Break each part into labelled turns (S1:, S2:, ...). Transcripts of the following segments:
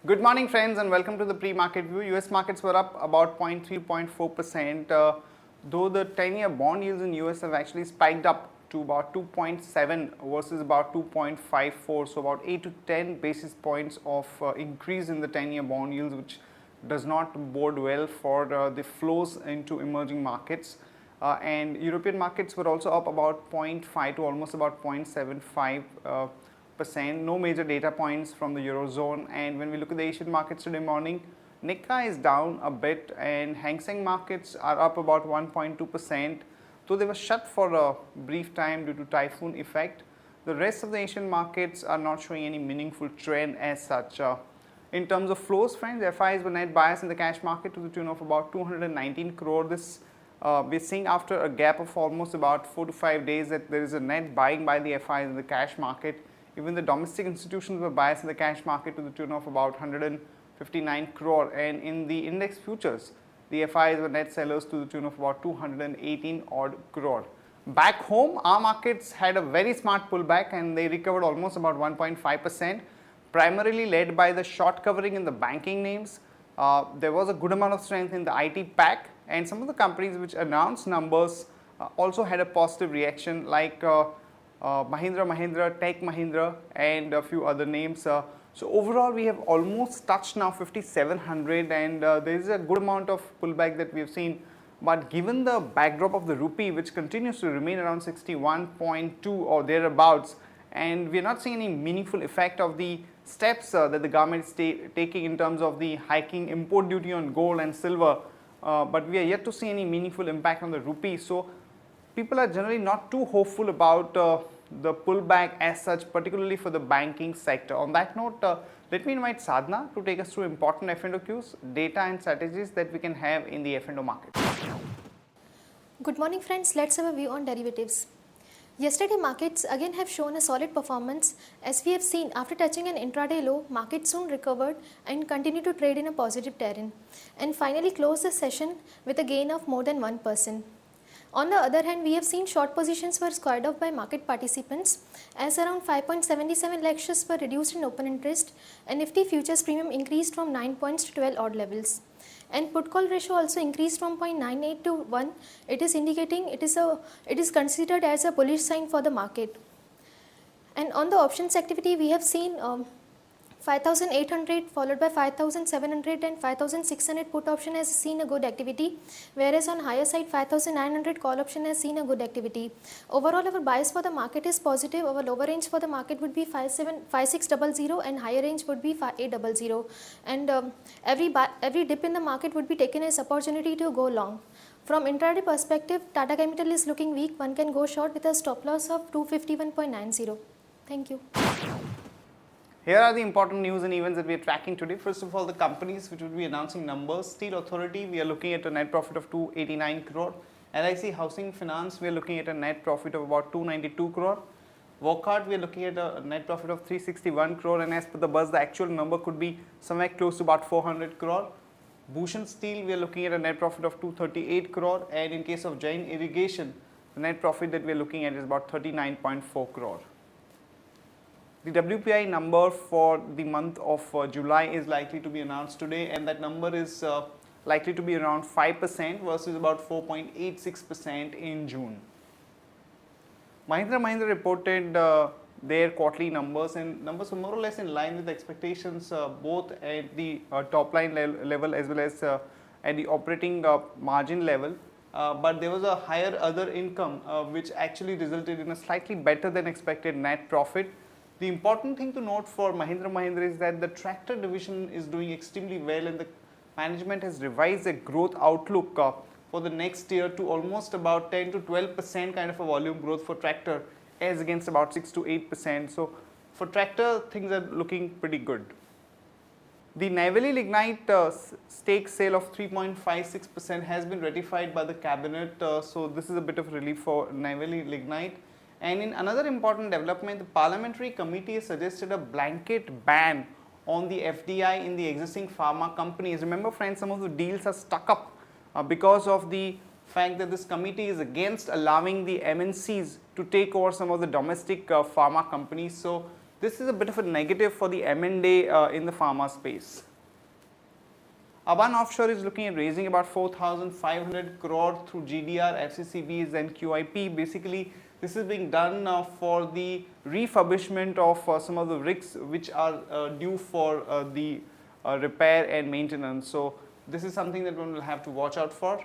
S1: Good morning, friends, and welcome to the pre-market view. US markets were up about 0.3-0.4%, though the 10-year bond yields in US have actually spiked up to about 2.7 versus about 2.54, so about 8 to 10 basis points of increase in the 10-year bond yields, which does not bode well for the flows into emerging markets. And European markets were also up about 0.5 to almost about 0.75%. No major data points from the Eurozone. And when we look at the Asian markets today morning, Nikkei is down a bit and Hang Seng markets are up about 1.2%, though they were shut for a brief time due to typhoon effect. The rest of the Asian markets are not showing any meaningful trend as such. In terms of flows, friends, FIs were net buyers in the cash market to the tune of about 219 crore. This we're seeing after a gap of almost about 4 to 5 days that there is a net buying by the FIs in the cash market. Even the domestic institutions were buyers in the cash market to the tune of about 159 crore, and in the index futures, the FIs were net sellers to the tune of about 218 odd crore. Back home, our markets had a very smart pullback and they recovered almost about 1.5%, primarily led by the short covering in the banking names. There was a good amount of strength in the IT pack, and some of the companies which announced numbers also had a positive reaction, like Mahindra, Tech Mahindra, and a few other names. So overall, we have almost touched now 5,700, and there is a good amount of pullback that we have seen. But given the backdrop of the rupee, which continues to remain around 61.2 or thereabouts, and we are not seeing any meaningful effect of the steps that the government is taking in terms of the hiking import duty on gold and silver, but we are yet to see any meaningful impact on the rupee. So people are generally not too hopeful about the pullback as such, particularly for the banking sector. On that note, let me invite Sadhna to take us through important F&O cues, data and strategies that we can have in the F&O market.
S2: Good morning, friends. Let's have a view on derivatives. Yesterday markets again have shown a solid performance. As we have seen, after touching an intraday low, markets soon recovered and continue to trade in a positive terrain, and finally closed the session with a gain of more than 1%. On the other hand, we have seen short positions were squared off by market participants, as around 5.77 lakh shares were reduced in open interest, and Nifty futures premium increased from 9 points to 12 odd levels. And put call ratio also increased from 0.98 to 1. It is indicating it is considered as a bullish sign for the market. And on the options activity, we have seen 5,800 followed by 5,700 and 5,600 put option has seen a good activity, whereas on higher side 5,900 call option has seen a good activity. Overall, our bias for the market is positive. Our lower range for the market would be 5600 and higher range would be 5800. And every dip in the market would be taken as opportunity to go long. From intraday perspective, Tata Chemical is looking weak. One can go short with a stop loss of 251.90. Thank you.
S1: Here are the important news and events that we are tracking today. First of all, the companies which will be announcing numbers. Steel Authority, we are looking at a net profit of 289 crore. LIC Housing Finance, we are looking at a net profit of about 292 crore. Wockhardt, we are looking at a net profit of 361 crore, and as per the buzz, the actual number could be somewhere close to about 400 crore. Bhushan Steel, we are looking at a net profit of 238 crore, and in case of Jain Irrigation, the net profit that we are looking at is about 39.4 crore. The WPI number for the month of July is likely to be announced today, and that number is likely to be around 5% versus about 4.86% in June. Mahindra reported their quarterly numbers, and numbers were more or less in line with expectations, both at the top line level as well as at the operating margin level. But there was a higher other income which actually resulted in a slightly better than expected net profit. The important thing to note for Mahindra is that the tractor division is doing extremely well, and the management has revised the growth outlook for the next year to almost about 10 to 12% kind of a volume growth for tractor, as against about 6 to 8%. So for tractor, things are looking pretty good. The Neyveli Lignite stake sale of 3.56% has been ratified by the cabinet, so this is a bit of relief for Neyveli Lignite. And in another important development, the Parliamentary Committee has suggested a blanket ban on the FDI in the existing pharma companies. Remember, friends, some of the deals are stuck up because of the fact that this committee is against allowing the MNCs to take over some of the domestic pharma companies. So this is a bit of a negative for the M&A in the pharma space. Aban Offshore is looking at raising about 4,500 crore through GDR, FCCBs and QIP. Basically, this is being done for the refurbishment of some of the rigs which are due for the repair and maintenance. So, this is something that one will have to watch out for.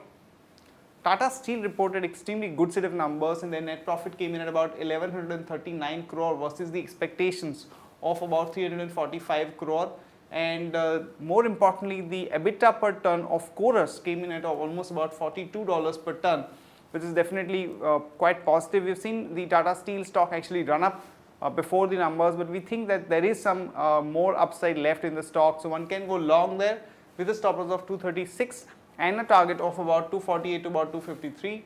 S1: Tata Steel reported extremely good set of numbers, and their net profit came in at about 1139 crore versus the expectations of about 345 crore. And more importantly, the EBITDA per ton of Chorus came in at almost about $42 per ton, which is definitely quite positive. We've seen the Tata Steel stock actually run up before the numbers, but we think that there is some more upside left in the stock. So one can go long there with a stop loss of 236 and a target of about 248 to about 253.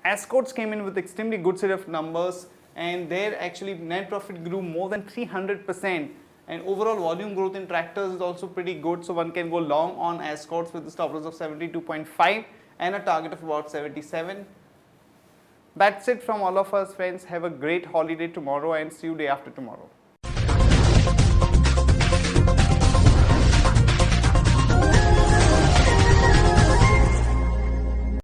S1: Escorts came in with extremely good set of numbers, and their actually net profit grew more than 300%, and overall volume growth in tractors is also pretty good. So one can go long on Escorts with a stop loss of 72.5 and a target of about 77. That's it from all of us, friends. Have a great holiday tomorrow and see you day after tomorrow.